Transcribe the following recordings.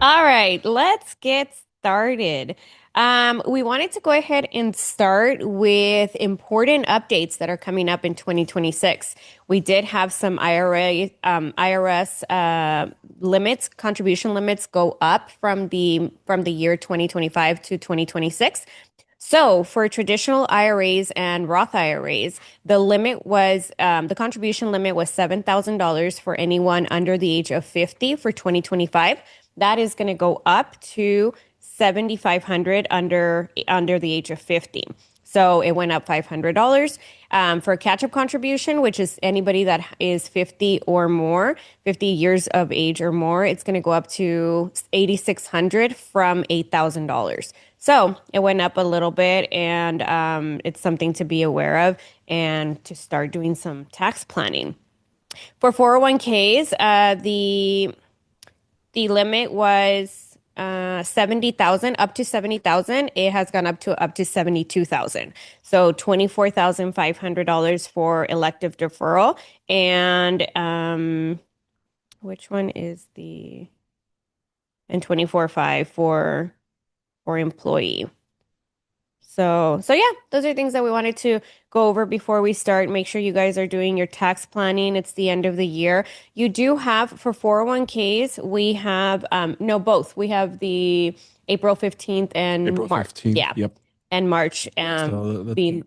All right, let's get started. We wanted to go ahead and start with important updates that are coming up in 2026. We did have some IRS limits, contribution limits go up from the year 2025 to 2026. So for traditional IRAs and Roth IRAs, the contribution limit was $7,000 for anyone under the age of 50 for 2025. That is going to go up to 7,500 under the age of 50. So it went up $500 for a catch-up contribution, which is anybody that is 50 or more, 50 years of age or more. It's going to go up to 8,600 from $8,000. So it went up a little bit, and it's something to be aware of and to start doing some tax planning. For 401ks, the limit was 70,000, up to 70,000. It has gone up to 72,000. So $24,500 for elective deferral. And which one is the and 24,500 for employee. So yeah, those are things that we wanted to go over before we start. Make sure you guys are doing your tax planning. It's the end of the year. You do have for 401ks, we have no, both. We have the April 15th and April March. 15th. Yeah, Yep. and March So being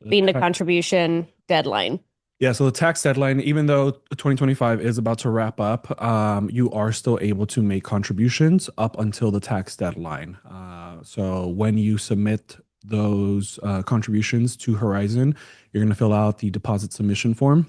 the contribution deadline. so the tax deadline, even though 2025 is about to wrap up, you are still able to make contributions up until the tax deadline. So when you submit those contributions to Horizon, you're going to fill out the deposit submission form.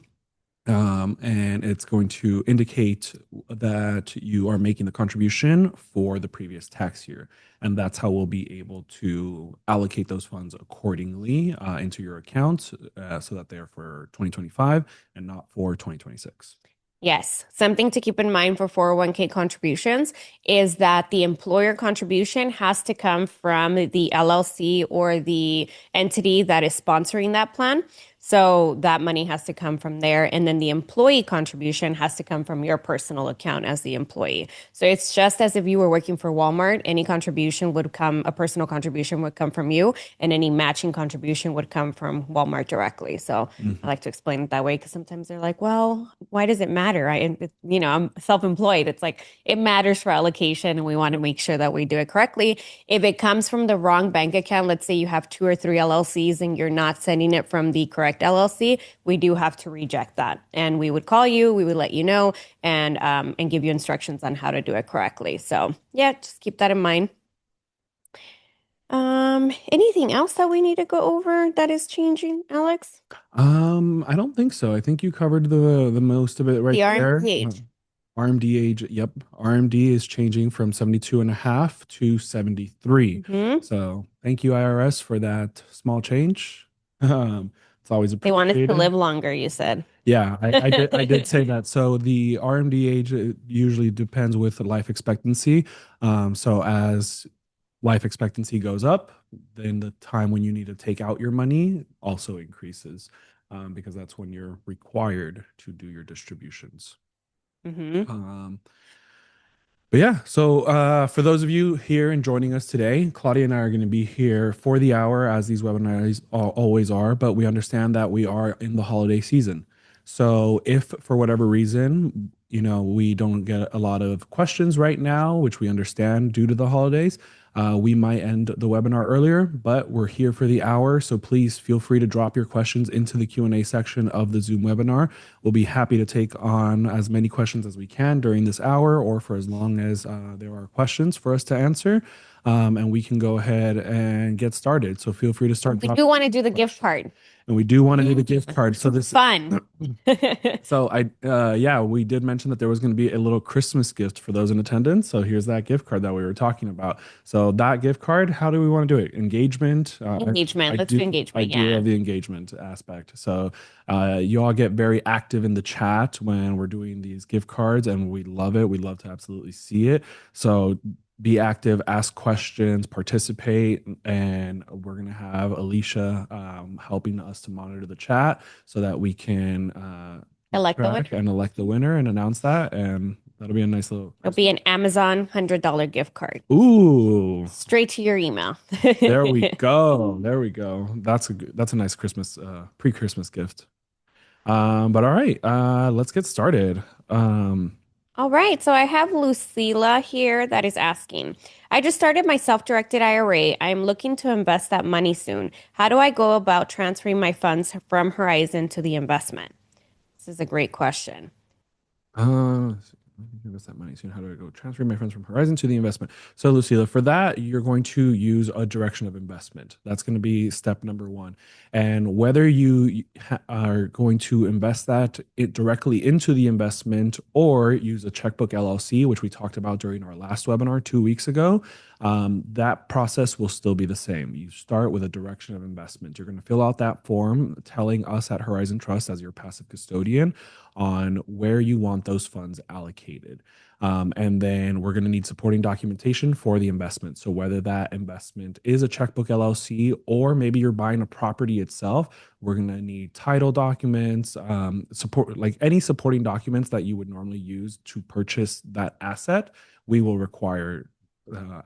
And it's going to indicate that you are making the contribution for the previous tax year. And that's how we'll be able to allocate those funds accordingly into your account so that they're for 2025 and not for 2026. Yes. Something to keep in mind for 401k contributions is that the employer contribution has to come from the LLC or the entity that is sponsoring that plan. So that money has to come from there. And then the employee contribution has to come from your personal account as the employee. So it's just as if you were working for Walmart, any contribution would come, a personal contribution would come from you, and any matching contribution would come from Walmart directly. So I like to explain it that way because sometimes they're like, well, why does it matter? I'm self-employed. It's like it matters for allocation, and we want to make sure that we do it correctly. If it comes from the wrong bank account, let's say you have 2 or 3 LLCs and you're not sending it from the correct LLC, we do have to reject that. And we would call you, we would let you know, and give you instructions on how to do it correctly. So yeah, just keep that in mind. Anything else that we need to go over that is changing, Alex? I don't think so. I think you covered the most of it right The there. RMD age. RMD age, yep. RMD is changing from 72 and a half to 73. Hmm. So thank you, IRS, for that small change. It's always They want us to appreciated. live longer, you said. Yeah, I did say that. So the RMD age usually depends with the life expectancy. So as life expectancy goes up, then the time when you need to take out your money also increases, because that's when you're required to do your distributions. Hmm. Um, but yeah, so for those of you here and joining us today, Claudia and I are going to be here for the hour as these webinars always are, but we understand that we are in the holiday season. So if for whatever reason, we don't get a lot of questions right now, which we understand due to the holidays, we might end the webinar earlier, but we're here for the hour. So please feel free to drop your questions into the Q&A section of the Zoom webinar. We'll be happy to take on as many questions as we can during this hour or for as long as there are questions for us to answer. And we can go ahead and get started. So feel free to start We dropping do want to do the gift questions. card. And we do want to do the gift card. So this Fun. so yeah, we did mention that there was going to be a little Christmas gift for those in attendance. So here's that gift card that we were talking about. So that gift card, how do we want to do it? Engagement. Engagement. Let's do I engagement. do Yeah. love the engagement aspect. So you all get very active in the chat when we're doing these gift cards, and we love it. We love to absolutely see it. So be active, ask questions, participate, and we're going to have Alicia helping us to monitor the chat so that we can Elect the track winner. and elect the winner and announce that. And That'll be a nice little It'll be Christmas. an Amazon $100 gift card Ooh, straight to your email. there we go. There we go. That's a nice Christmas pre-Christmas gift. But all right, let's get started. All right, so I have Lucila here that is asking, I just started my self-directed IRA. I'm looking to invest that money soon. How do I go about transferring my funds from Horizon to the investment? This is a great question. So invest that money soon. How do I go transfer my funds from Horizon to the investment? So, Lucila, for that, you're going to use a direction of investment. That's going to be step number one. And whether you are going to invest that directly into the investment or use a checkbook LLC, which we talked about during our last webinar 2 weeks ago, that process will still be the same. You start with a direction of investment. You're going to fill out that form telling us at Horizon Trust as your passive custodian on where you want those funds allocated. And then we're going to need supporting documentation for the investment. So whether that investment is a checkbook LLC or maybe you're buying a property itself, we're going to need title documents, support like any supporting documents that you would normally use to purchase that asset. We will require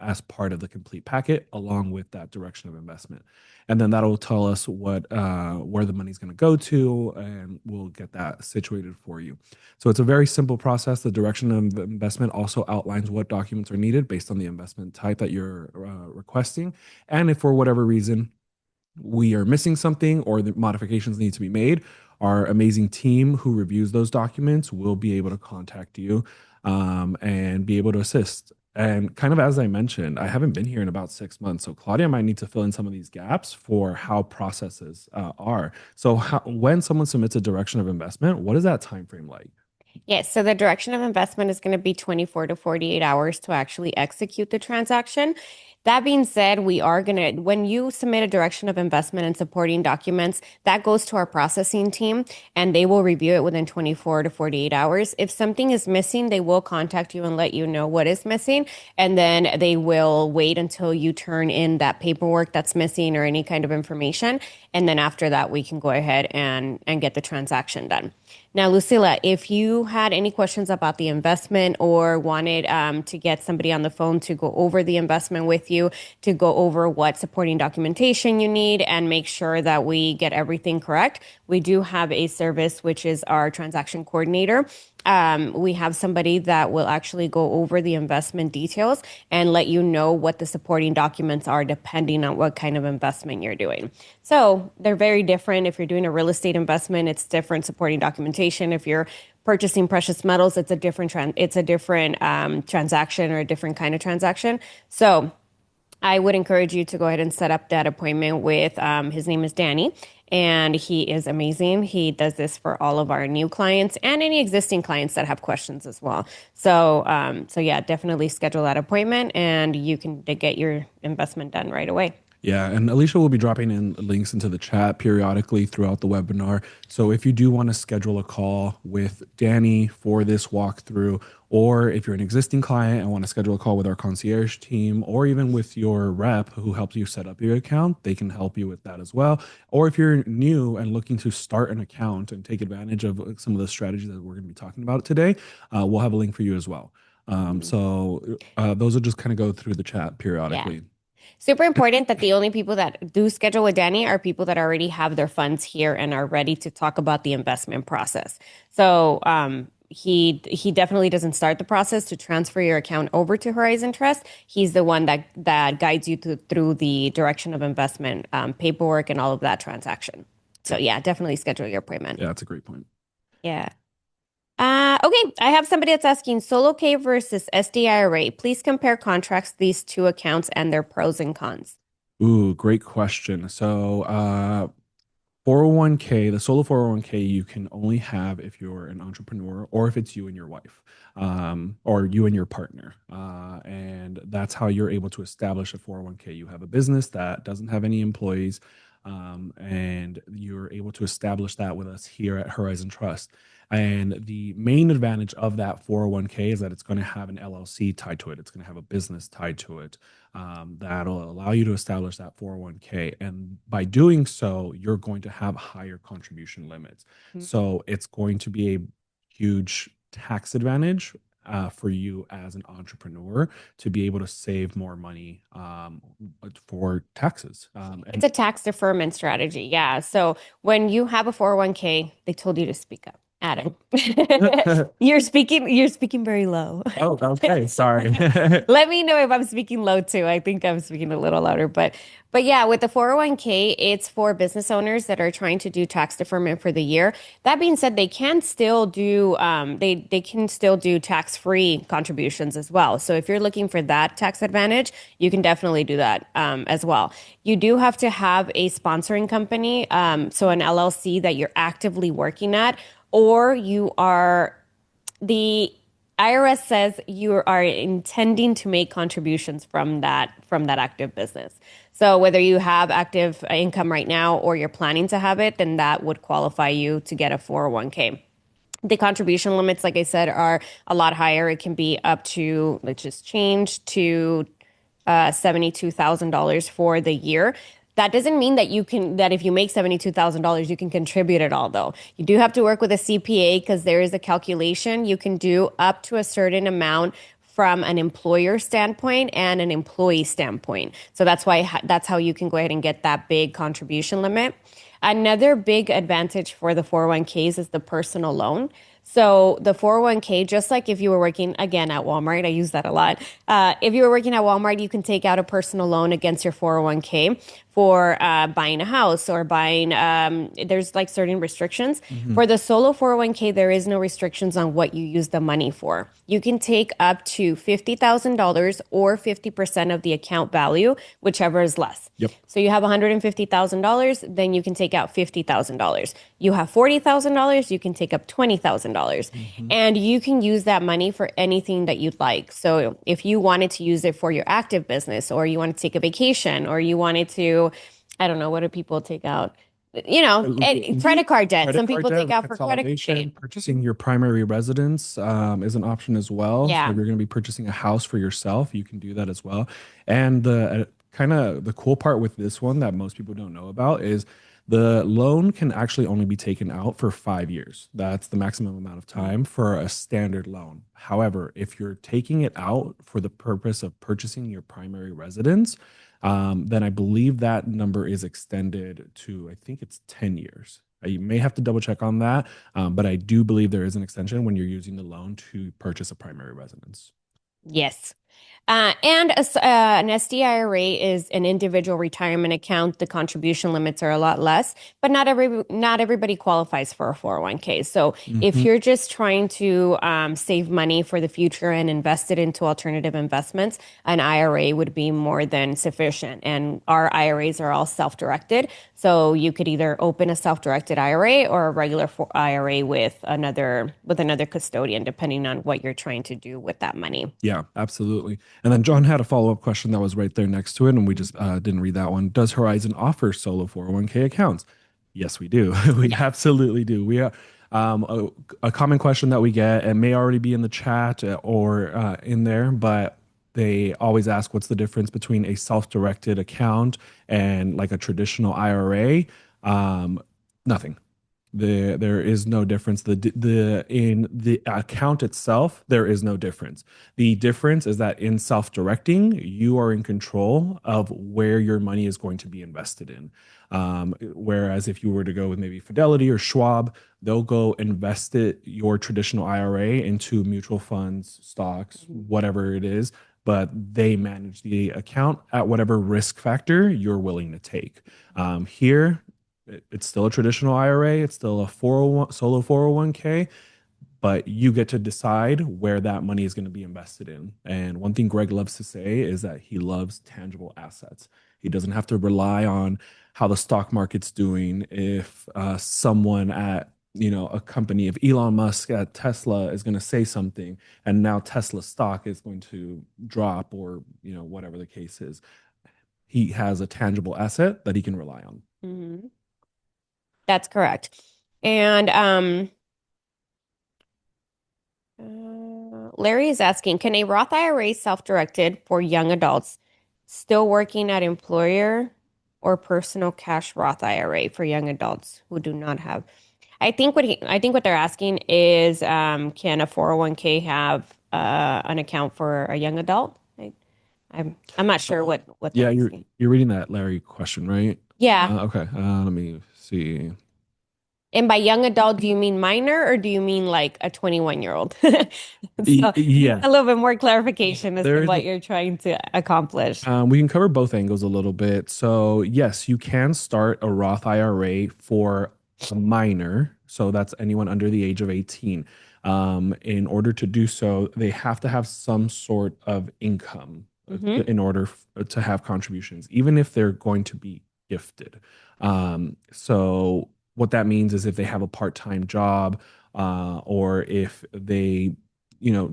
as part of the complete packet, along with that direction of investment, and then that'll tell us what where the money's going to go to, and we'll get that situated for you. So it's a very simple process. The direction of investment also outlines what documents are needed based on the investment type that you're requesting, and if for whatever reason we are missing something or the modifications need to be made, our amazing team who reviews those documents will be able to contact you and be able to assist. And kind of as I mentioned, I haven't been here in about 6 months, so Claudia might need to fill in some of these gaps for how processes are. So, when someone submits a direction of investment, what is that time frame like? Yes, so the direction of investment is going to be 24 to 48 hours to actually execute the transaction. That being said, we are going to, when you submit a direction of investment and supporting documents, that goes to our processing team and they will review it within 24 to 48 hours. If something is missing, they will contact you and let you know what is missing. And then they will wait until you turn in that paperwork that's missing or any kind of information. And then after that, we can go ahead and get the transaction done. Now, Lucilla, if you had any questions about the investment or wanted to get somebody on the phone to go over the investment with you, to go over what supporting documentation you need and make sure that we get everything correct, we do have a service, which is our transaction coordinator. We have somebody that will actually go over the investment details and let you know what the supporting documents are depending on what kind of investment you're doing. So they're very different. If you're doing a real estate investment, it's different supporting documentation. If you're purchasing precious metals, it's a different transaction or a different kind of transaction. So I would encourage you to go ahead and set up that appointment with his name is Danny, and he is amazing. He does this for all of our new clients and any existing clients that have questions as well. So yeah, definitely schedule that appointment, and you can get your investment done right away. Yeah, and Alicia will be dropping in links into the chat periodically throughout the webinar. So if you do want to schedule a call with Danny for this walkthrough, or if you're an existing client and want to schedule a call with our concierge team, or even with your rep who helps you set up your account, they can help you with that as well. Or if you're new and looking to start an account and take advantage of some of the strategies that we're going to be talking about today, we'll have a link for you as well. Those will just kind of go through the chat Yeah. periodically. Super important that the only people that do schedule with Danny are people that already have their funds here and are ready to talk about the investment process. So he definitely doesn't start the process to transfer your account over to Horizon Trust. He's the one that guides you through the direction of investment paperwork and all of that transaction. So Yeah, yeah, definitely schedule your appointment. yeah, that's a great point. Yeah. Okay, I have somebody that's asking Solo K versus SDIRA. Please compare contrast these two accounts and their pros and cons. Ooh, great question. So, 401k, the solo 401k you can only have if you're an entrepreneur or if it's you and your wife, or you and your partner. And that's how you're able to establish a 401k. You have a business that doesn't have any employees, and you're able to establish that with us here at Horizon Trust. And the main advantage of that 401k is that it's going to have an LLC tied to it. It's going to have a business tied to it, that'll allow you to establish that 401k. And by doing so, you're going to have higher contribution limits. Mhm. So it's going to be a huge tax advantage for you as an entrepreneur to be able to save more money for taxes. It's a tax deferment strategy. Yeah. So when you have a 401k, they told you to speak up. Adam. You're speaking very low. Oh, okay. Sorry. Let me know if I'm speaking low too. I think I'm speaking a little louder, but yeah, with the 401k, it's for business owners that are trying to do tax deferment for the year. That being said, they can still do tax-free contributions as well. So if you're looking for that tax advantage, you can definitely do that as well. You do have to have a sponsoring company, so an LLC that you're actively working at, or you are the IRS says you are intending to make contributions from that active business. So whether you have active income right now or you're planning to have it, then that would qualify you to get a 401k. The contribution limits, like I said, are a lot higher. It can be up to, let's just change to $72,000 for the year. That doesn't mean that if you make $72,000, you can contribute it all, though. You do have to work with a CPA because there is a calculation. You can do up to a certain amount from an employer standpoint and an employee standpoint. So that's how you can go ahead and get that big contribution limit. Another big advantage for the 401ks is the personal loan. So the 401k, just like if you were working again at Walmart, I use that a lot. If you were working at Walmart, you can take out a personal loan against your 401k for buying a house or buying, there's like certain restrictions. Mhm. For the solo 401k, there is no restrictions on what you use the money for. You can take up to $50,000 or 50% of the account value, whichever is less. Yep. So you have $150,000, then you can take out $50,000. You have $40,000, you can take up $20,000. Mhm. And you can use that money for anything that you'd like. So if you wanted to use it for your active business, or you want to take a vacation, or you wanted to, I don't know, what do people take out? Credit card debt. Credit Some card people debt, take out for credit consolidation, card. purchasing your primary residence is an option as well. So if Yeah. you're going to be purchasing a house for yourself, you can do that as well. And the kind of the cool part with this one that most people don't know about is the loan can actually only be taken out for 5 years. That's the maximum amount of time for a standard loan. However, if you're taking it out for the purpose of purchasing your primary residence, then I believe that number is extended to, I think it's 10 years. You may have to double check on that, but I do believe there is an extension when you're using the loan to purchase a primary residence. Yes. An SDIRA is an individual retirement account. The contribution limits are a lot less, but not everybody qualifies for a 401k. So if Mhm. you're just trying to save money for the future and invest it into alternative investments, an IRA would be more than sufficient. And our IRAs are all self-directed, so you could either open a self-directed IRA or a regular IRA with another custodian, depending on what you're trying to do with that money. Yeah, absolutely. And then John had a follow-up question that was right there next to it, and we just didn't read that one. Does Horizon offer solo 401k accounts? Yes, we do. We Yeah. absolutely do. We are a common question that we get, and may already be in the chat or in there, but they always ask what's the difference between a self-directed account and like a traditional IRA. Nothing. There is no difference. The in the account itself, there is no difference. The difference is that in self-directing, you are in control of where your money is going to be invested in. Whereas if you were to go with maybe Fidelity or Schwab, they'll go invest your traditional IRA into mutual funds, stocks, whatever it is, but they manage the account at whatever risk factor you're willing to take. Here, it's still a traditional IRA, it's still a 401 solo 401k, but you get to decide where that money is going to be invested in. And one thing Greg loves to say is that he loves tangible assets. He doesn't have to rely on how the stock market's doing. If someone at a company, if Elon Musk at Tesla is going to say something, and now Tesla stock is going to drop, or whatever the case is, he has a tangible asset that he can rely on. Mhm. That's correct. And Larry is asking, can a Roth IRA self-directed for young adults still working at employer or personal cash Roth IRA for young adults who do not have? I think what they're asking is, can a 401k have an account for a young adult. I'm not sure what Yeah, that you're means. you're reading that Larry question, right? Yeah. Okay. Let me see. And by young adult, do you mean minor or do you mean like a 21-year-old? So Yeah, a little bit more clarification as to there is. what you're trying to accomplish. We can cover both angles a little bit. So, yes, you can start a Roth IRA for a minor. So, that's anyone under the age of 18. In order to do so, they have to have some sort of income Hmm. in order to have contributions, even if they're going to be gifted. So, what that means is if they have a part-time job, or if they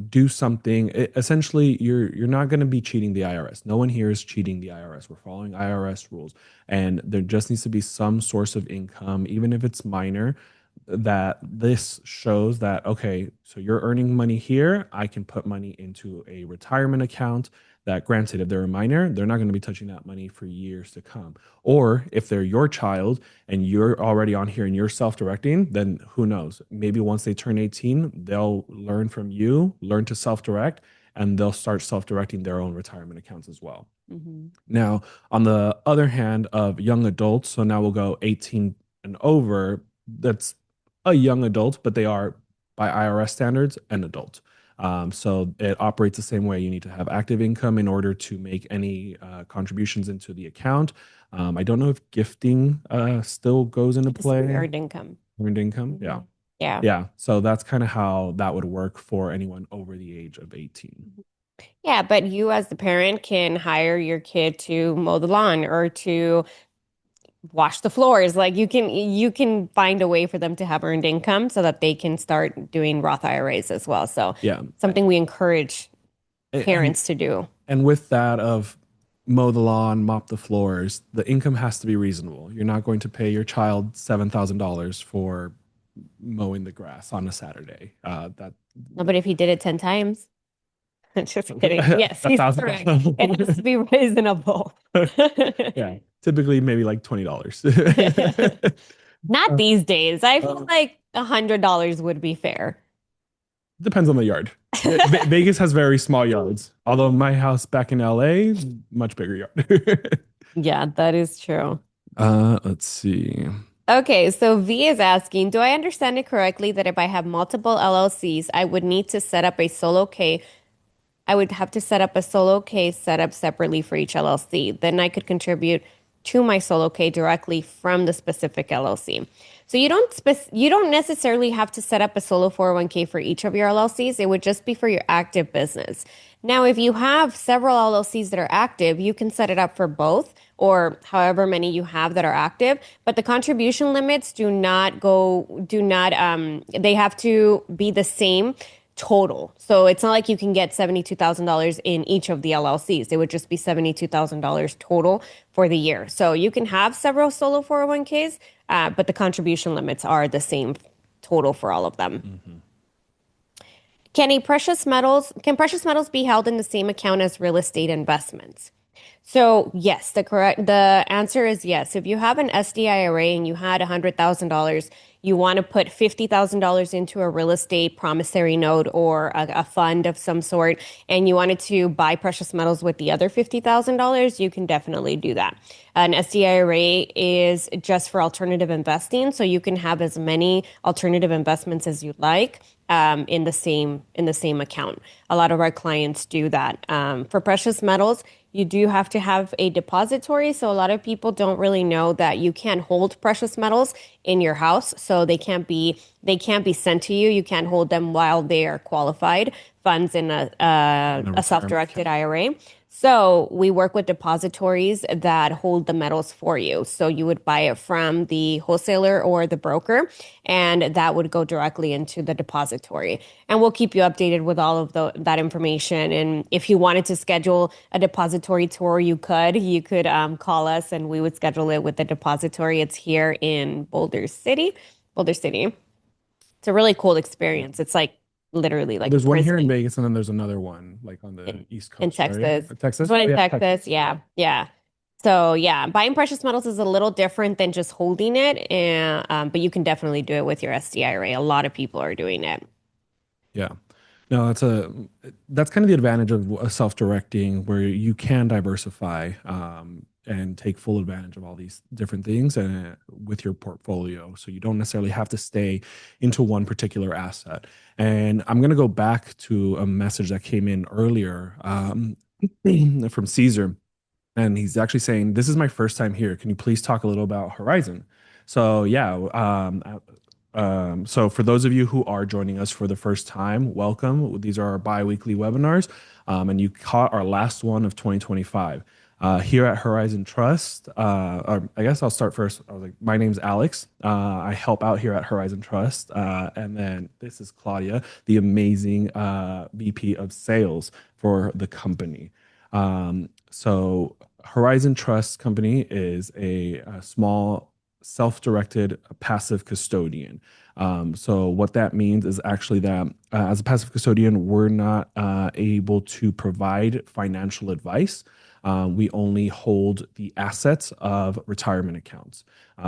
do something. Essentially, you're not going to be cheating the IRS. No one here is cheating the IRS. We're following IRS rules, and there just needs to be some source of income, even if it's minor, that this shows that, okay, so you're earning money here, I can put money into a retirement account that, granted, if they're a minor, they're not going to be touching that money for years to come. Or if they're your child and you're already on here and you're self-directing, then who knows? Maybe once they turn 18, they'll learn from you, learn to self-direct, and they'll start self-directing their own retirement accounts as well. Hmm. Now, on the other hand of young adults, so now we'll go 18 and over, that's a young adult, but they are, by IRS standards, an adult. So it operates the same way. You need to have active income in order to make any contributions into the account. I don't know if gifting still goes into It has to be play. earned income. Earned income, Hmm. yeah. Yeah. Yeah. So that's kind of how that would work for anyone over the age of 18. Yeah, but you as the parent can hire your kid to mow the lawn or to wash the floors. Like you can find a way for them to have earned income so that they can start doing Roth IRAs as well. So Yeah. something we encourage And parents to do. And with that of mow the lawn, mop the floors, the income has to be reasonable. You're not going to pay your child $7,000 for mowing the grass on a Saturday. That No, but if he did it 10 times, just kidding. Yes, a he's thousand correct. It has dollars. to be reasonable. Yeah, typically maybe like $20. Not these days. I feel Uh, like $100 would be fair. Depends on the yard. Vegas has very small yards, although my house back in LA, much bigger yard. Yeah, that is true. Let's see. Okay, so V is asking, do I understand it correctly that if I have multiple LLCs, I would need to set up a solo K I would have to set up a solo K setup separately for each LLC. Then I could contribute to my solo K directly from the specific LLC. So you don't necessarily have to set up a solo 401k for each of your LLCs. It would just be for your active business. Now, if you have several LLCs that are active, you can set it up for both or however many you have that are active, but the contribution limits they have to be the same total. So it's not like you can get $72,000 in each of the LLCs. It would just be $72,000 total for the year. So you can have several solo 401ks, but the contribution limits are the same total for all of them. Mhm. Can precious metals be held in the same account as real estate investments? So yes, the answer is yes. If you have an SDIRA and you had $100,000, you want to put $50,000 into a real estate promissory note or a fund of some sort, and you wanted to buy precious metals with the other $50,000, you can definitely do that. An SDIRA is just for alternative investing, so you can have as many alternative investments as you like. In the same account. A lot of our clients do that. For precious metals, you do have to have a depository. So a lot of people don't really know that you can't hold precious metals in your house. So they can't be sent to you. You can't hold them while they are qualified funds in a In a a retirement self-directed account. IRA. So we work with depositories that hold the metals for you. So you would buy it from the wholesaler or the broker, and that would go directly into the depository. And we'll keep you updated with all of that information. And if you wanted to schedule a depository tour, you could call us and we would schedule it with the depository. It's here in Boulder City. Boulder City. It's a really cool experience. It's like literally Well, like a there's one here in prison Vegas, and then there's another one like on the in, East in Coast, right? Texas. There's Texas? one Oh in yeah, Texas. Texas. Yeah. Yeah. So yeah, buying precious metals is a little different than just holding it, but you can definitely do it with your SDIRA. A lot of people are doing it. Yeah. No, that's kind of the advantage of a self-directing where you can diversify and take full advantage of all these different things and with your portfolio. So you don't necessarily have to stay into one particular asset. And I'm going to go back to a message that came in earlier from Caesar. And he's actually saying, "This is my first time here. Can you please talk a little about Horizon?" So yeah, so for those of you who are joining us for the first time, welcome. These are our bi-weekly webinars, and you caught our last one of 2025. Here at Horizon Trust, or I guess I'll start first. I was like, my name's Alex. I help out here at Horizon Trust, and then this is Claudia, the amazing VP of Sales for the company. So Horizon Trust Company is a small self-directed passive custodian. So what that means is actually that as a passive custodian, we're not able to provide financial advice. We only hold the assets of retirement accounts.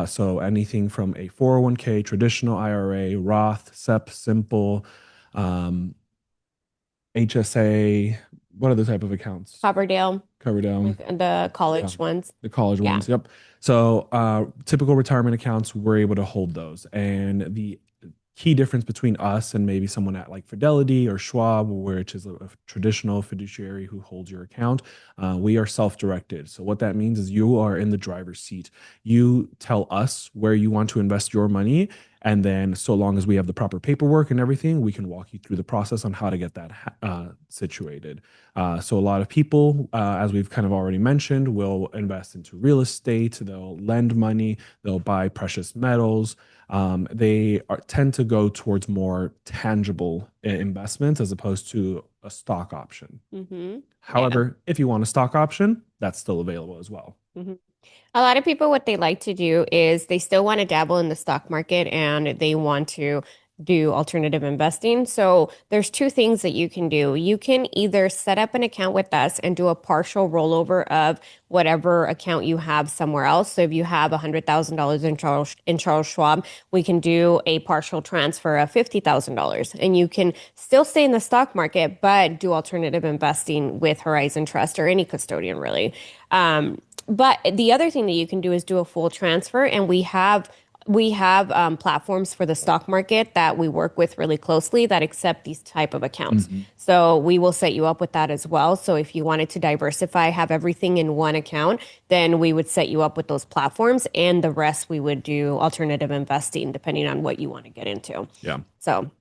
So anything from a 401k, traditional IRA, Roth, SEP, Simple, um, HSA, what other type of accounts? Coverdale, Cover like down. the Yeah. college ones. The college Yeah. ones. Yep. So typical retirement accounts, we're able to hold those. And the key difference between us and maybe someone at like Fidelity or Schwab, which is a traditional fiduciary who holds your account, we are self-directed. So what that means is you are in the driver's seat. You tell us where you want to invest your money. And then, so long as we have the proper paperwork and everything, we can walk you through the process on how to get that situated. So a lot of people, as we've kind of already mentioned, will invest into real estate. They'll lend money. They'll buy precious metals. Tend to go towards more tangible investments as opposed to a stock option. Mm-hmm. Yeah. However, if you want a stock option, that's still available as well. Mm-hmm. A lot of people, what they like to do is they still want to dabble in the stock market and they want to do alternative investing. So there's two things that you can do. You can either set up an account with us and do a partial rollover of whatever account you have somewhere else. So if you have $100,000 in Charles Schwab, we can do a partial transfer of $50,000, and you can still stay in the stock market but do alternative investing with Horizon Trust or any custodian really. But the other thing that you can do is do a full transfer, and we have platforms for the stock market that we work with really closely that accept these type of accounts. Mhm. So we will set you up with that as well. So if you wanted to diversify, have everything in one account, then we would set you up with those platforms, and the rest we would do alternative investing depending on what you want to get into. Yeah, So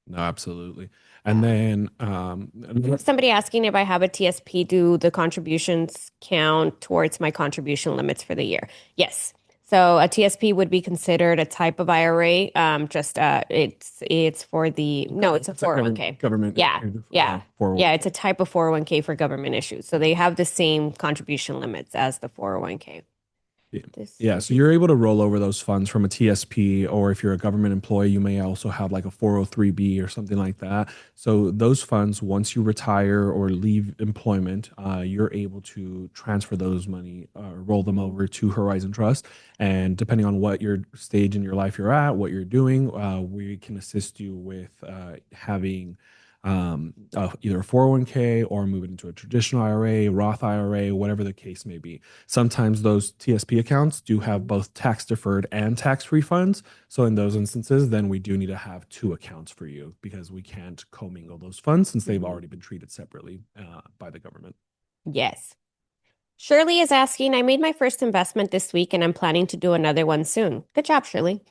no, absolutely. And yeah. then Somebody asking if I have a TSP, do the contributions count towards my contribution limits for the year? Yes. So a TSP would be considered a type of IRA. Just it's for the no, it's a it's a 401k. government Yeah, yeah, for yeah. It's a type of 401k for government issues. So they have the same contribution limits as the 401k. Yeah. This Yeah, is so you're able to roll over those funds from a TSP, or if you're a government employee, you may also have like a 403B or something like that. So those funds, once you retire or leave employment, you're able to transfer those money, roll them over to Horizon Trust. And depending on what your stage in your life you're at, what you're doing, we can assist you with having either a 401k or move it into a traditional IRA, Roth IRA, whatever the case may be. Sometimes those TSP accounts do have Mhm. both tax deferred and tax free funds. So in those instances, then we do need to have two accounts for you because we can't commingle those funds since they've Mhm. already been treated separately by the government. Yes. Shirley is asking, I made my first investment this week and I'm planning to do another one soon. Good job, Shirley.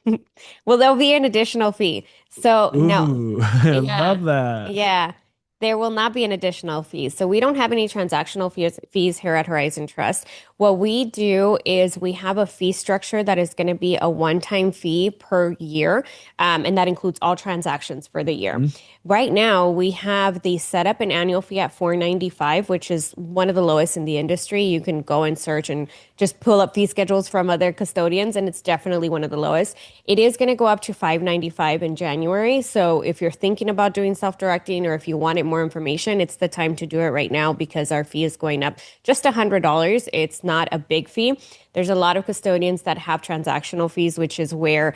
Well, there'll be an additional fee. So, no. Ooh, I Yeah. love that. Yeah. There will not be an additional fee. So we don't have any transactional fees here at Horizon Trust. What we do is we have a fee structure that is going to be a one-time fee per year, and that includes all transactions for the year. Mhm. Right now, we have the setup and annual fee at $495, which is one of the lowest in the industry. You can go and search and just pull up fee schedules from other custodians, and it's definitely one of the lowest. It is going to go up to $595 in January. So if you're thinking about doing self-directing or if you want it more information, it's the time to do it right now because our fee is going up just $100. It's not a big fee. There's a lot of custodians that have transactional fees, which is where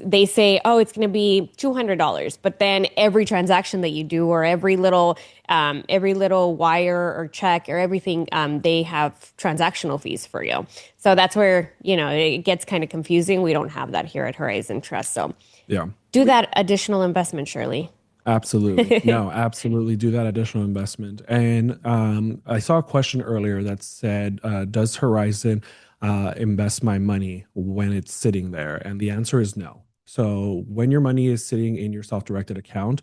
they say, oh, it's going to be $200, but then every transaction that you do or every little wire or check or everything, they have transactional fees for you. So that's where, it gets kind of confusing. We don't have that here at Horizon Trust. So Yeah. do that additional investment, Shirley. Absolutely. No, absolutely do that additional investment. And I saw a question earlier that said, does Horizon invest my money when it's sitting there? And the answer is no. So when your money is sitting in your self-directed account,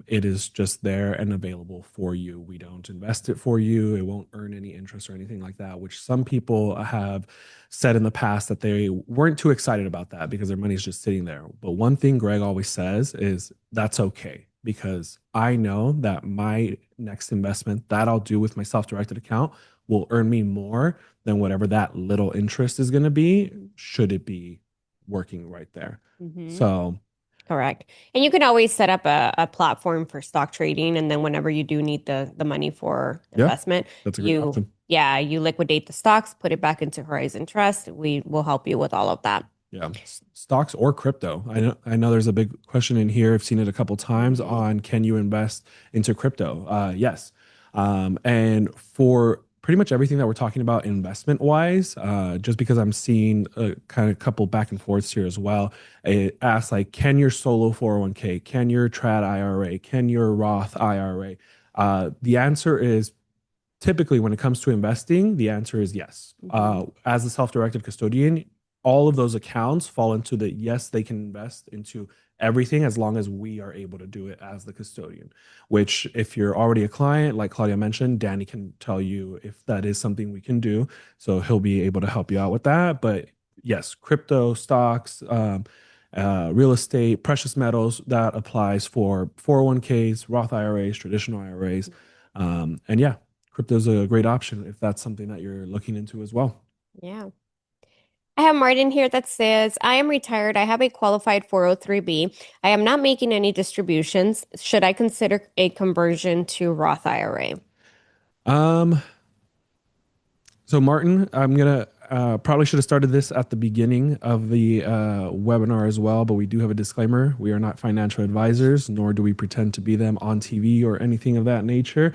it is just there and available for you. We don't invest it for you. It won't earn any interest or anything like that, which some people have said in the past that they weren't too excited about that because their money's just sitting there. But one thing Greg always says is that's okay because I know that my next investment that I'll do with my self-directed account will earn me more than whatever that little interest is going to be, should it be working right there. hmm So, Correct. And you can always set up a platform for stock trading. And then whenever you do need the money for yeah, investment, that's a great option. you liquidate the stocks, put it back into Horizon Trust. We will help you with all of that. Yeah, stocks or crypto. I know there's a big question in here. I've seen it a couple times hmm on can you invest into crypto? Yes. And for pretty much everything that we're talking about investment wise, just because I'm seeing a kind of couple back and forths here as well, it asks like, can your solo 401k, can your trad IRA, can your Roth IRA? The answer is typically when it comes to investing, the answer is yes. hmm As a self-directed custodian, all of those accounts fall into the yes, they can invest into everything as long as we are able to do it as the custodian. Which, if you're already a client, like Claudia mentioned, Danny can tell you if that is something we can do. So he'll be able to help you out with that. But yes, crypto, stocks, real estate, precious metals, that applies for 401ks, Roth IRAs, traditional IRAs. And yeah, crypto is a great option if that's something that you're looking into as well. Yeah. I have Martin here that says, I am retired. I have a qualified 403B. I am not making any distributions. Should I consider a conversion to Roth IRA? Um, So, Martin, I'm gonna probably should have started this at the beginning of the webinar as well, but we do have a disclaimer. We are not financial advisors, nor do we pretend to be them on TV or anything of that nature.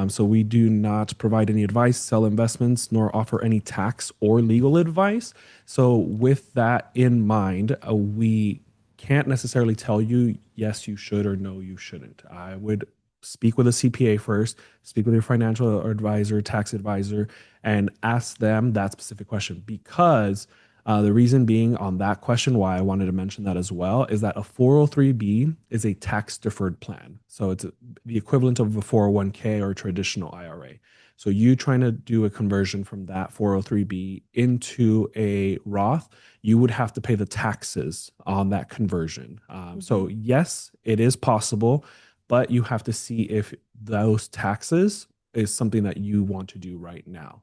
So we do not provide any advice, sell investments, nor offer any tax or legal advice. So with that in mind, we can't necessarily tell you, yes, you should, or no, you shouldn't. I would speak with a CPA first, speak with your financial advisor, tax advisor, and ask them that specific question because the reason being on that question, why I wanted to mention that as well, is that a 403B is a tax deferred plan. So it's the equivalent of a 401k or a traditional IRA. So you trying to do a conversion from that 403B into a Roth, you would have to pay the taxes on that conversion. So hmm yes, it is possible, but you have to see if those taxes is something that you want to do right now.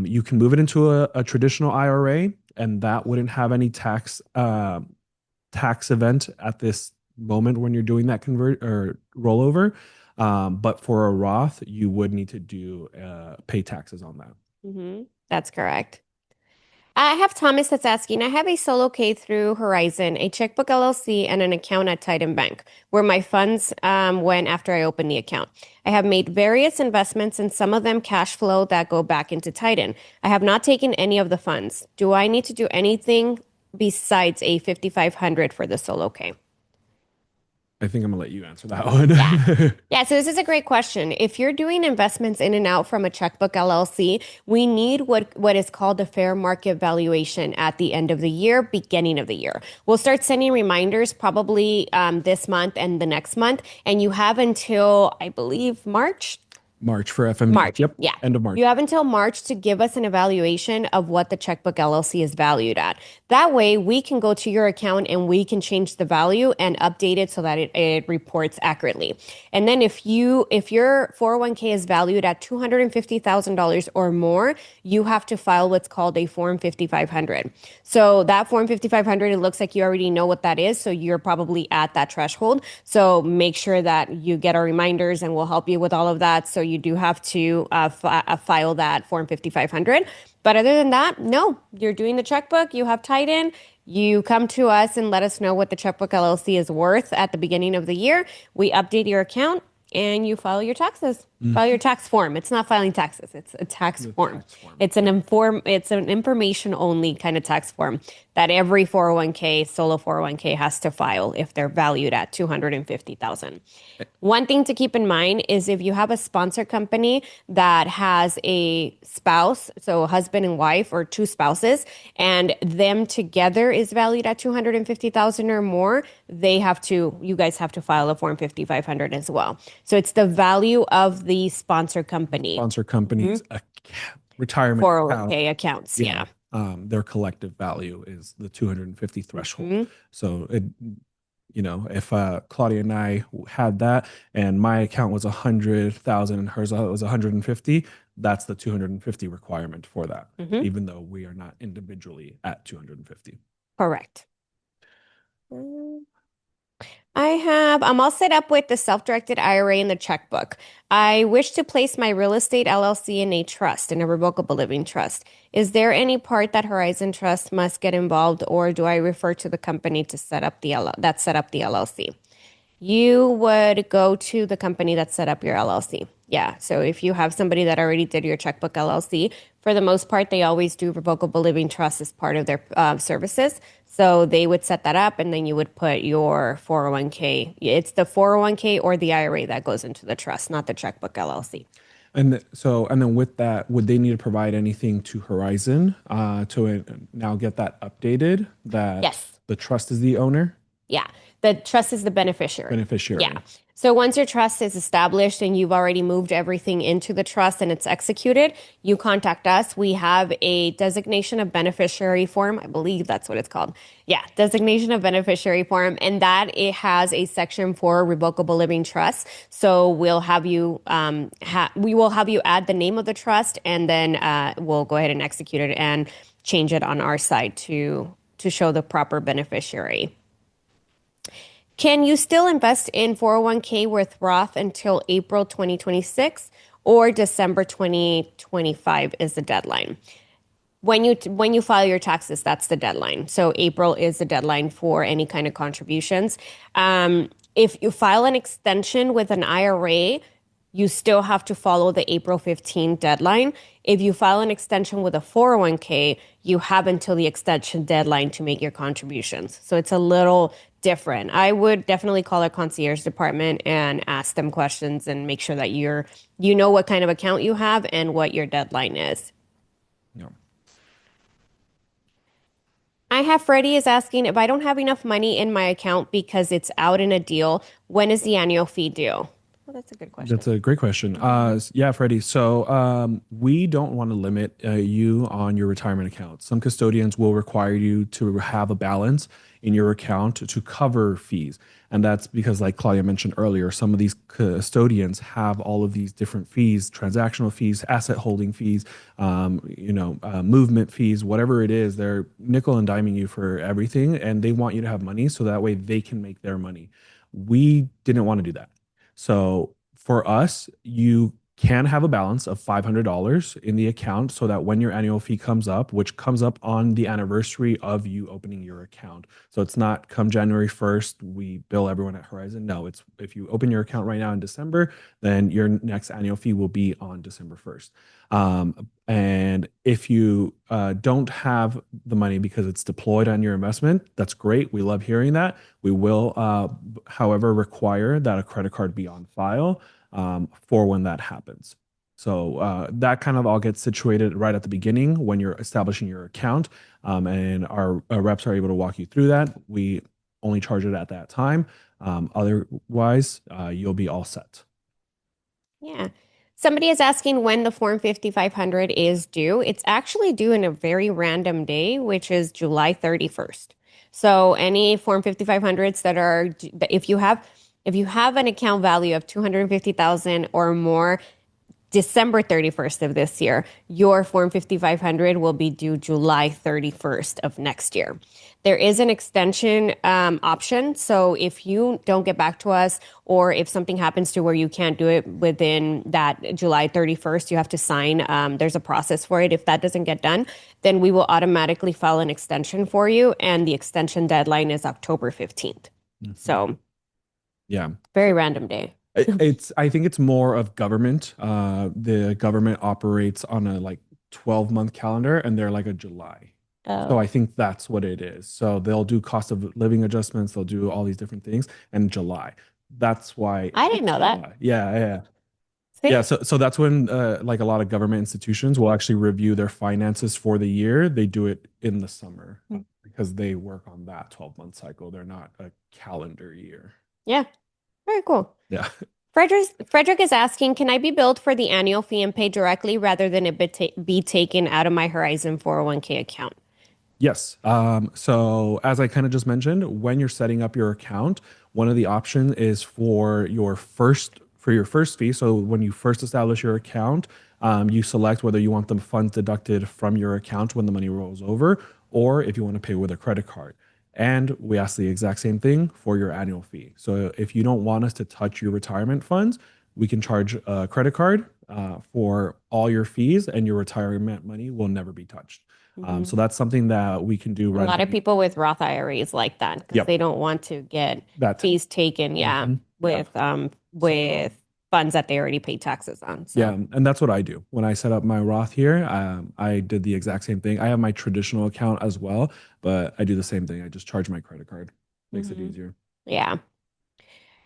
You can move it into a traditional IRA, and that wouldn't have any tax event at this moment when you're doing that convert or rollover. But for a Roth, you would need to do pay taxes on that. That's correct. I have Thomas that's asking, I have a solo K through Horizon, a checkbook LLC, and an account at Titan Bank, where my funds went after I opened the account. I have made various investments and some of them cash flow that go back into Titan. I have not taken any of the funds. Do I need to do anything besides a 5,500 for the solo K? I think I'm gonna let you answer that Yeah. one. Yeah, so this is a great question. If you're doing investments in and out from a checkbook LLC, we need what is called a fair market valuation at the end of the year, beginning of the year. We'll start sending reminders probably this month and the next month, and you have until I believe March March for FMD. March. Yep. Yeah. End of You March. have until March to give us an evaluation of what the checkbook LLC is valued at. That way, we can go to your account and we can change the value and update it so that it reports accurately. And then if your 401k is valued at $250,000 or more, you have to file what's called a Form 5500. So that Form 5500, it looks like you already know what that is, so you're probably at that threshold. So make sure that you get our reminders and we'll help you with all of that. So you do have to file that Form 5500. But other than that, no, you're doing the checkbook, you have tied in, you come to us and let us know what the checkbook LLC is worth at the beginning of the year. We update your account and you file your taxes. File your tax form. It's not filing taxes. It's a tax The form. tax form. It's an information only kind of tax form that every 401k, solo 401k has to file if they're valued at 250,000. One thing to keep in mind is if you have a sponsor company that has a spouse, so a husband and wife or two spouses, and them together is valued at 250,000 or more, you guys have to file a Form 5500 as well. So it's the value of the sponsor company, Sponsor companies, retirement account. 401k accounts. Yeah. Yeah. Their collective value is the 250 threshold. Mhm. So if Claudia and I had that and my account was 100,000 and hers was 150, that's the 250 requirement for that, Mhm. even though we are not individually at 250. Correct. I'm all set up with the self-directed IRA and the checkbook. I wish to place my real estate LLC in a trust, in a revocable living trust. Is there any part that Horizon Trust must get involved, or do I refer to the company to set up that set up the LLC? You would go to the company that set up your LLC. Yeah. So if you have somebody that already did your checkbook LLC, for the most part, they always do revocable living trust as part of their services. So they would set that up and then you would put your 401k. It's the 401k or the IRA that goes into the trust, not the checkbook LLC. And then with that, would they need to provide anything to Horizon to now get that updated that Yes. the trust is the owner, Yeah. The trust is the beneficiary. Yeah. beneficiary? So once your trust is established and you've already moved everything into the trust and it's executed, you contact us. We have a designation of beneficiary form. I believe that's what it's called. Yeah, designation of beneficiary form. And that it has a section for revocable living trust. So we'll have you, we will have you add the name of the trust and then we'll go ahead and execute it and change it on our side to show the proper beneficiary. Can you still invest in 401k with Roth until April 2026 or December 2025 is the deadline? When you file your taxes, that's the deadline. So April is the deadline for any kind of contributions. If you file an extension with an IRA, you still have to follow the April 15 deadline. If you file an extension with a 401k, you have until the extension deadline to make your contributions. So it's a little different. I would definitely call a concierge department and ask them questions and make sure that you know what kind of account you have and what your deadline is. No. I have Freddie is asking if I don't have enough money in my account because it's out in a deal, when is the annual fee due? Well, that's a good question. That's a great question. Yeah, Freddie. So we don't want to limit you on your retirement account. Some custodians will require you to have a balance in your account to cover fees. And that's because, like Claudia mentioned earlier, some of these custodians have all of these different fees, transactional fees, asset holding fees, movement fees, whatever it is. They're nickel and diming you for everything. And they want you to have money so that way they can make their money. We didn't want to do that. So for us, you can have a balance of $500 in the account so that when your annual fee comes up, which comes up on the anniversary of you opening your account. So it's not come January 1st, we bill everyone at Horizon. No, it's if you open your account right now in December, then your next annual fee will be on December 1st. And if you don't have the money because it's deployed on your investment, that's great. We love hearing that. We will, however, require that a credit card be on file for when that happens. So that kind of all gets situated right at the beginning when you're establishing your account, and our reps are able to walk you through that. We only charge it at that time. Otherwise, you'll be all set. Yeah. Somebody is asking when the Form 5500 is due. It's actually due in a very random day, which is July 31st. So any Form 5500s that are, if you have an account value of 250,000 or more, December 31st of this year, your Form 5500 will be due July 31st of next year. There is an extension option. So if you don't get back to us, or if something happens to where you can't do it within that July 31st, you have to sign. There's a process for it. If that doesn't get done, then we will automatically file an extension for you. And the extension deadline is October 15th. Mhm. So Yeah. very random day. I think it's more of government. The government operates on a like 12-month calendar and they're like a July. So I Oh, think that's what it is. So they'll do cost of living adjustments, they'll do all these different things and July. That's why I didn't it's know that. July. Yeah, yeah. Yeah, See? so that's when like a lot of government institutions will actually review their finances for the year. They do it in the summer because they work on that 12-month cycle. They're not a calendar year. Yeah, very cool. Yeah. Frederick is asking, can I be billed for the annual fee and pay directly rather than it be taken out of my Horizon 401k account? Yes. So as I kind of just mentioned, when you're setting up your account, one of the options is for your first fee. So when you first establish your account, you select whether you want the funds deducted from your account when the money rolls over, or if you want to pay with a credit card. And we ask the exact same thing for your annual fee. So if you don't want us to touch your retirement funds, we can charge a credit card for all your fees, and your retirement money will never be touched. So Mhm. that's something that we can do A right lot of away. people with Roth IRAs like that because Yep, they don't want to get that too. fees taken, yeah, Yeah, with funds that they already paid taxes on. yeah, So, and that's what I do when I set up my Roth here. I did the exact same thing. I have my traditional account as well, but I do the same thing. I just charge my credit card. Makes it mhm. easier. Yeah.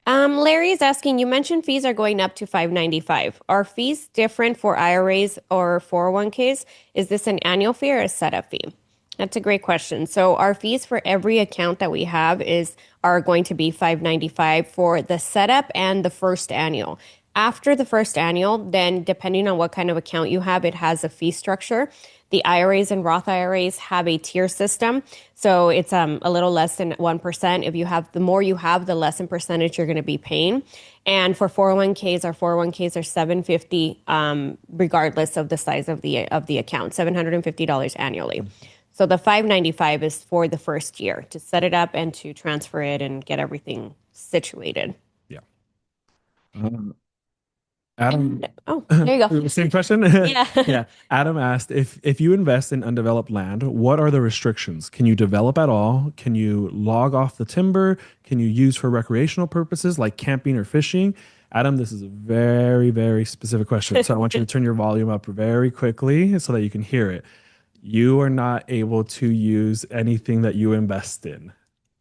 Larry is asking, you mentioned fees are going up to 595. Are fees different for IRAs or 401ks? Is this an annual fee or a setup fee? That's a great question. So our fees for every account that we have is are going to be 595 for the setup and the first annual. After the first annual, then depending on what kind of account you have, it has a fee structure. The IRAs and Roth IRAs have a tier system. So it's a little less than 1%. If you have the more you have, the less in percentage you're going to be paying. And for 401ks, our 401ks are 750 regardless of the size of the account, $750 annually. So the 595 is for the first year to set it up and to transfer it and get everything situated. Yeah. Um, Adam, And oh, there you go. same question. Yeah. Yeah. Adam asked if you invest in undeveloped land, what are the restrictions? Can you develop at all? Can you log off the timber? Can you use for recreational purposes like camping or fishing? Adam, this is a very, very specific question. So I want you to turn your volume up very quickly so that you can hear it. You are not able to use anything that you invest in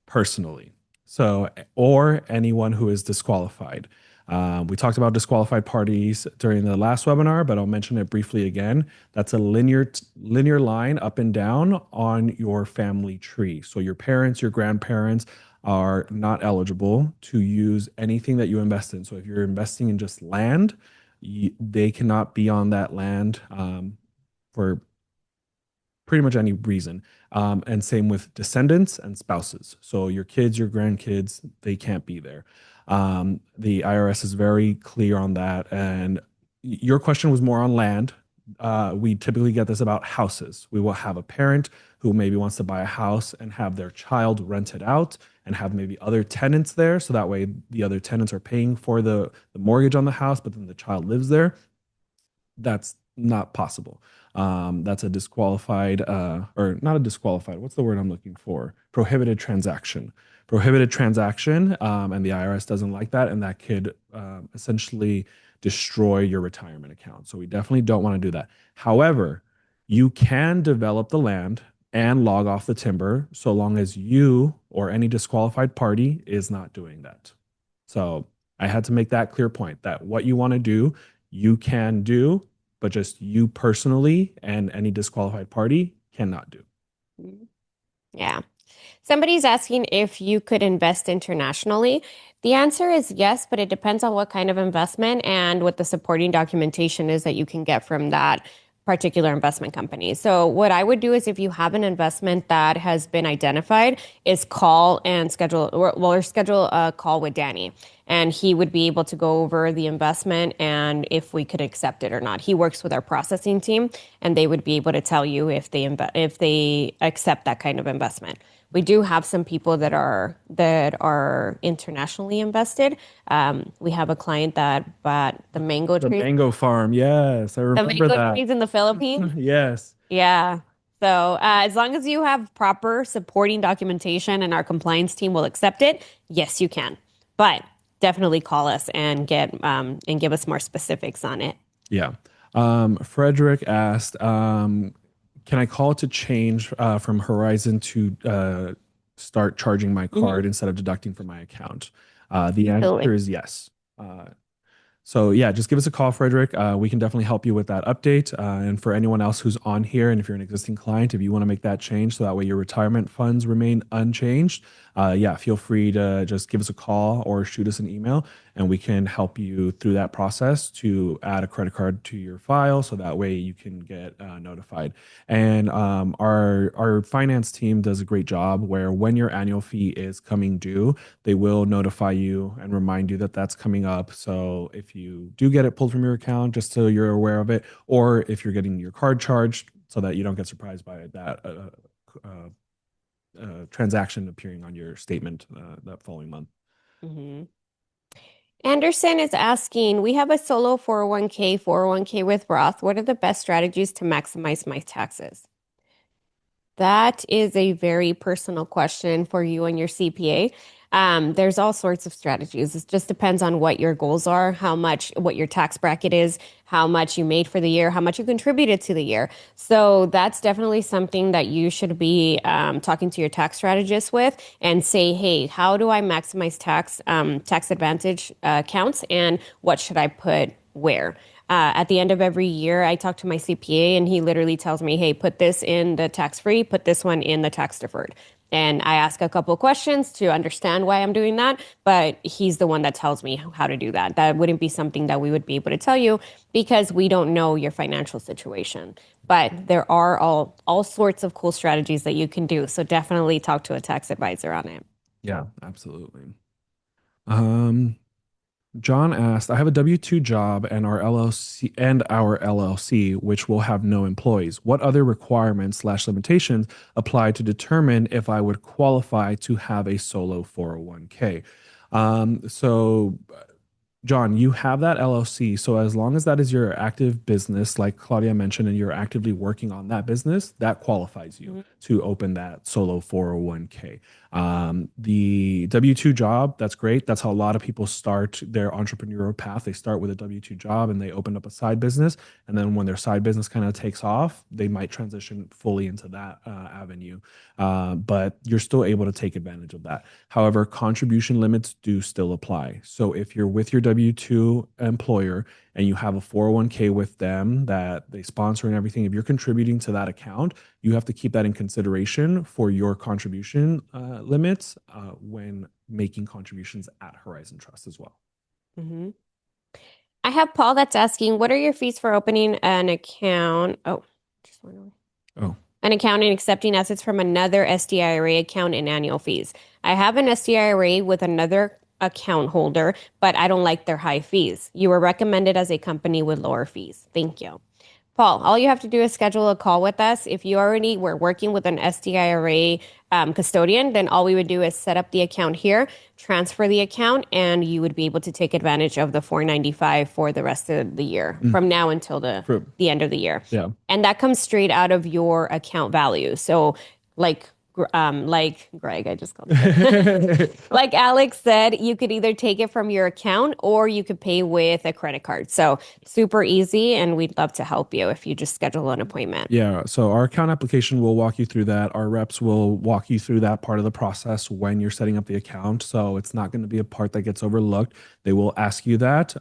personally. So, or anyone who is disqualified. We talked about disqualified parties during the last webinar, but I'll mention it briefly again. That's a linear line up and down on your family tree. So your parents, your grandparents are not eligible to use anything that you invest in. So if you're investing in just land, they cannot be on that land for pretty much any reason. And same with descendants and spouses. So your kids, your grandkids, they can't be there. The IRS is very clear on that. And your question was more on land. We typically get this about houses. We will have a parent who maybe wants to buy a house and have their child rent it out and have maybe other tenants there. So that way the other tenants are paying for the mortgage on the house, but then the child lives there. That's not possible. That's a disqualified, or not a disqualified. What's the word I'm looking for? Prohibited transaction. Prohibited transaction, and the IRS doesn't like that, and that could essentially destroy your retirement account. So we definitely don't want to do that. However, you can develop the land and log off the timber so long as you or any disqualified party is not doing that. So I had to make that clear point that what you want to do, you can do, but just you personally and any disqualified party cannot do. Yeah. Somebody's asking if you could invest internationally. The answer is yes, but it depends on what kind of investment and what the supporting documentation is that you can get from that particular investment company. So what I would do is if you have an investment that has been identified, is call and schedule a call with Danny. And he would be able to go over the investment and if we could accept it or not. He works with our processing team, and they would be able to tell you if they accept that kind of investment. We do have some people that are internationally invested. We have a client that bought The mango farm. Yes, I the remember mango that. trees in the Philippines. Yes. Yeah. So as long as you have proper supporting documentation and our compliance team will accept it, yes, you can. But definitely call us and give us more specifics on it. Yeah. Frederick asked, can I call to change from Horizon to start charging my Mhm. card instead of deducting from my account? The answer Absolutely. is yes. So yeah, just give us a call, Frederick. We can definitely help you with that update. And for anyone else who's on here, and if you're an existing client, if you want to make that change so that way your retirement funds remain unchanged, yeah, feel free to just give us a call or shoot us an email, and we can help you through that process to add a credit card to your file so that way you can get notified. And our finance team does a great job where when your annual fee is coming due, they will notify you and remind you that that's coming up. So if you do get it pulled from your account, just so you're aware of it, or if you're getting your card charged, so that you don't get surprised by that transaction appearing on your statement that following month. Hmm. Anderson is asking, we have a solo 401k, 401k with Roth. What are the best strategies to maximize my taxes? That is a very personal question for you and your CPA. There's all sorts of strategies. It just depends on what your goals are, what your tax bracket is, how much you made for the year, how much you contributed to the year. So that's definitely something that you should be talking to your tax strategist with and say, hey, how do I maximize tax advantage accounts, and what should I put where? At the end of every year, I talk to my CPA and he literally tells me, hey, put this in the tax free, put this one in the tax deferred. And I ask a couple of questions to understand why I'm doing that, but he's the one that tells me how to do that. That wouldn't be something that we would be able to tell you because we don't know your financial situation. But there are all sorts of cool strategies that you can do. So definitely talk to a tax advisor on it. Yeah, absolutely. Um, John asked, I have a W-2 job and our LLC, which will have no employees. What other requirements slash limitations apply to determine if I would qualify to have a solo 401k? So John, you have that LLC. So as long as that is your active business, like Claudia mentioned, and you're actively working on that business, that qualifies you Mhm. to open that solo 401k. The W-2 job, that's great. That's how a lot of people start their entrepreneurial path. They start with a W-2 job and they open up a side business. And then when their side business kind of takes off, they might transition fully into that avenue. But you're still able to take advantage of that. However, contribution limits do still apply. So if you're with your W-2 employer and you have a 401k with them that they sponsor and everything, if you're contributing to that account, you have to keep that in consideration for your contribution limits when making contributions at Horizon Trust as well. Mhm. I have Paul that's asking, what are your fees for opening an account? Oh, just one. Oh, An account and accepting assets from another SDIRA account and annual fees. I have an SDIRA with another account holder, but I don't like their high fees. You were recommended as a company with lower fees. Thank you. Paul, all you have to do is schedule a call with us. If you already were working with an SDIRA custodian, then all we would do is set up the account here, transfer the account, and you would be able to take advantage of the 495 for the rest of the year, mm, from now until the for, the end of the year. yeah. And that comes straight out of your account value. So like Greg, I just called him Greg. Like Alex said, you could either take it from your account or you could pay with a credit card. So super easy, and we'd love to help you if you just schedule an appointment. Yeah, so our account application will walk you through that. Our reps will walk you through that part of the process when you're setting up the account. So it's not going to be a part that gets overlooked. They will ask you that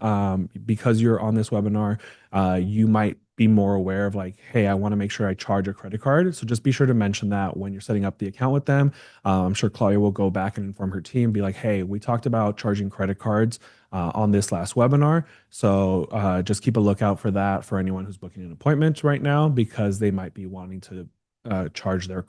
because you're on this webinar. You might be more aware of like, hey, I want to make sure I charge a credit card. So just be sure to mention that when you're setting up the account with them. I'm sure Claudia will go back and inform her team, be like, hey, we talked about charging credit cards on this last webinar. So just keep a lookout for that for anyone who's booking an appointment right now, because they might be wanting to charge their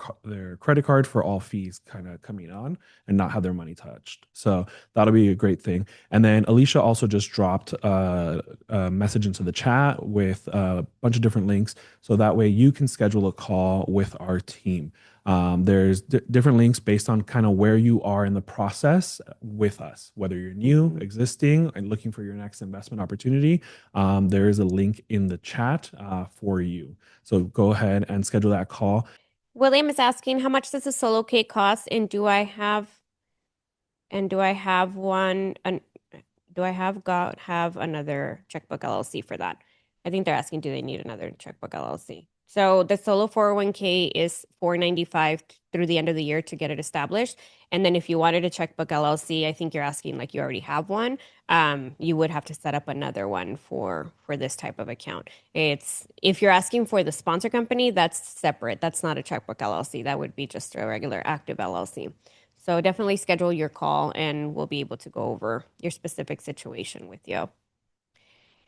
credit card for all fees kind of coming on and not have their money touched. So that'll be a great thing. And then Alicia also just dropped a message into the chat with a bunch of different links. So that way you can schedule a call with our team. There's different links based on kind of where you are in the process with us, whether you're new, existing, and looking for your next investment opportunity. There is a link in the chat for you. So go ahead and schedule that call. William is asking, how much does a solo K cost, and do I have one, do I have another checkbook LLC for that? I think they're asking, do they need another checkbook LLC? So the solo 401k is $495 through the end of the year to get it established. And then if you wanted a checkbook LLC, I think you're asking like you already have one. You would have to set up another one for this type of account. It's if you're asking for the sponsor company, that's separate. That's not a checkbook LLC. That would be just a regular active LLC. So definitely schedule your call and we'll be able to go over your specific situation with you.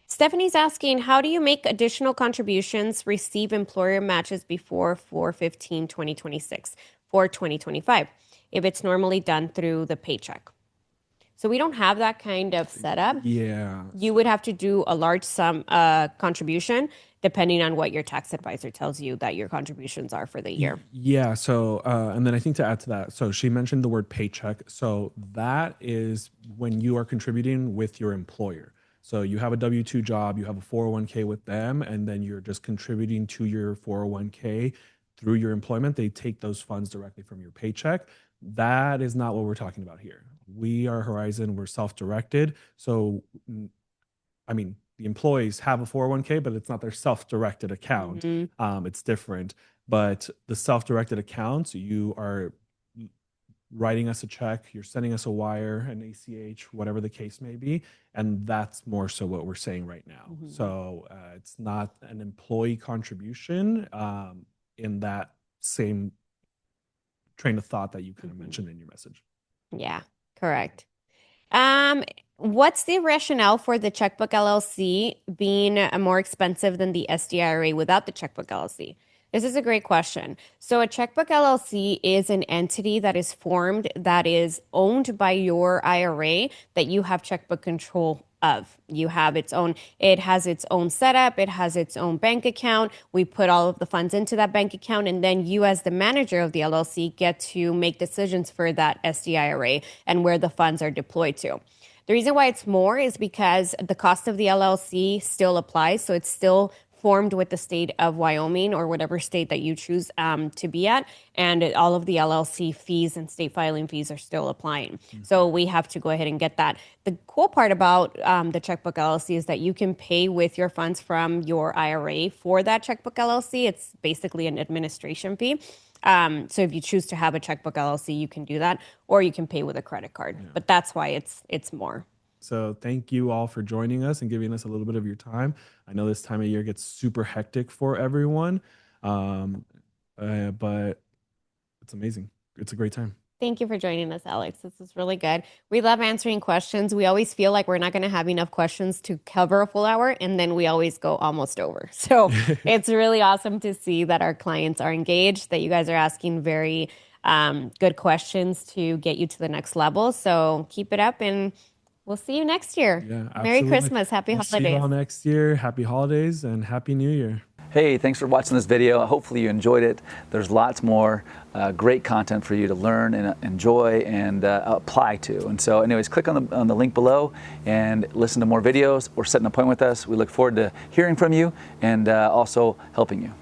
Stephanie's asking, how do you make additional contributions, receive employer matches before 4/15/2026 for 2025 if it's normally done through the paycheck? So we don't have that kind of setup. Yeah. You would have to do a large sum contribution depending on what your tax advisor tells you that your contributions are for the year. Yeah. So, and then I think to add to that, so she mentioned the word paycheck. So that is when you are contributing with your employer. So you have a W-2 job, you have a 401k with them, and then you're just contributing to your 401k through your employment. They take those funds directly from your paycheck. That is not what we're talking about here. We are Horizon, we're self-directed. So, I mean, the employees have a 401k, but it's not their self-directed account. It's different. But the self-directed accounts, you are writing us a check, you're sending us a wire, an ACH, whatever the case may be. And that's more so what we're saying right now. So it's not an employee contribution in that same train of thought that you kind of mentioned in your message. Yeah, correct. What's the rationale for the checkbook LLC being more expensive than the SDIRA without the checkbook LLC? This is a great question. So a checkbook LLC is an entity that is formed that is owned by your IRA that you have checkbook control of. You have it has its own setup, it has its own bank account. We put all of the funds into that bank account, and then you as the manager of the LLC get to make decisions for that SDIRA and where the funds are deployed to. The reason why it's more is because the cost of the LLC still applies. So it's still formed with the state of Wyoming or whatever state that you choose to be at. And all of the LLC fees and state filing fees are still applying. So we have to go ahead and get that. The cool part about the checkbook LLC is that you can pay with your funds from your IRA for that checkbook LLC. It's basically an administration fee. So if you choose to have a checkbook LLC, you can do that, or you can pay with a credit card. But that's why it's more. So thank you all for joining us and giving us a little bit of your time. I know this time of year gets super hectic for everyone, but it's amazing. It's a great time. Thank you for joining us, Alex. This is really good. We love answering questions. We always feel like we're not going to have enough questions to cover a full hour, and then we always go almost over. So it's really awesome to see that our clients are engaged, that you guys are asking very good questions to get you to the next level. So keep it up, and we'll see you next year. Yeah, absolutely. Merry Christmas. Happy We'll holidays. see you all next year. Happy holidays and Happy New Year. Hey, thanks for watching this video. Hopefully you enjoyed it. There's lots more great content for you to learn and enjoy and apply to. And so anyways, click on the link below and listen to more videos or set an appointment with us. We look forward to hearing from you and also helping you.